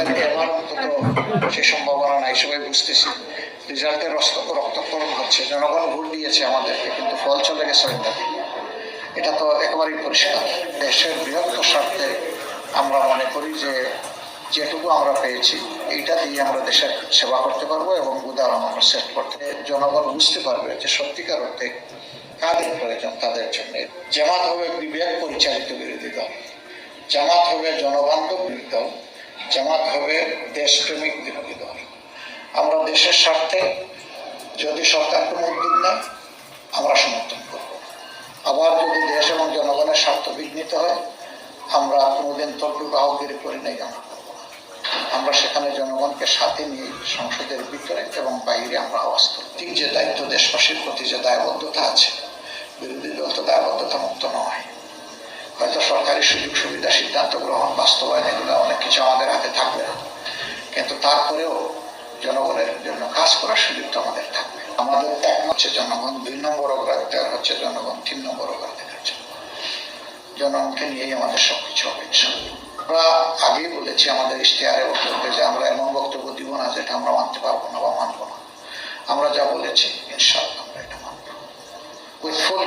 তারিখে এবার অন্তত সেই সম্ভাবনা নাই, সবাই বুঝতেছি। রেজাল্টের রক্তকরণ হচ্ছে, জনগণ ভোট দিয়েছে আমাদেরকে, কিন্তু ফল চলে গেছে ওইটাকে। এটা তো একেবারেই পরিষ্কার। দেশের বৃহত্তর স্বার্থে আমরা মনে করি যে যেটুকু আমরা পেয়েছি এইটা দিয়ে আমরা দেশের সেবা করতে পারবো এবং উদাহরণ আমরা সেট করতে, জনগণ বুঝতে পারবে যে সত্যিকার অর্থে কাদের প্রয়োজন তাদের জন্য। জামাত হবে বিবেক পরিচালিত বিরোধী দল, জামাত হবে জনবান্ধব বিরোধী দল, জামাত হবে দেশপ্রেমিক বিরোধী দল। আমরা দেশের স্বার্থে যদি সরকার কোনো উদ্যোগ নেয় আমরা সমর্থন করব, আবার যদি দেশ এবং জনগণের স্বার্থ বিঘ্নিত হয় আমরা কোনোদিন তর্ক বাহকগিরি করি নাই, আমরা সেখানে জনগণকে সাথে নিয়ে সংসদের ভিতরে এবং বাইরে আমরা আওয়াজ তুলি। যে দায়িত্ব দেশবাসীর প্রতি যে দায়বদ্ধতা আছে, বিরোধী দল তো দায়বদ্ধতা মুক্ত নয়। হয়তো সরকারি সুযোগ সুবিধা, সিদ্ধান্ত গ্রহণ, বাস্তবায়ন এগুলো অনেক কিছু আমাদের হাতে থাকবে না, কিন্তু তারপরেও জনগণের জন্য কাজ করার সুযোগ তো আমাদের থাকবে। আমাদের এক হচ্ছে জনগণ, 2 নম্বর অগ্রাধিকার হচ্ছে জনগণ, 3 নম্বর অগ্রাধিকার হচ্ছে জনগণকে নিয়েই আমাদের সবকিছু হবে। আমরা আগেই বলেছি আমাদের ইশতেহারে বক্তব্যে যে আমরা এমন বক্তব্য দিব না যেটা আমরা মানতে পারবো না বা মানবো না। আমরা যা বলেছি ইনশাআল্লাহ আমরা এটা মানবো উইথ ফুল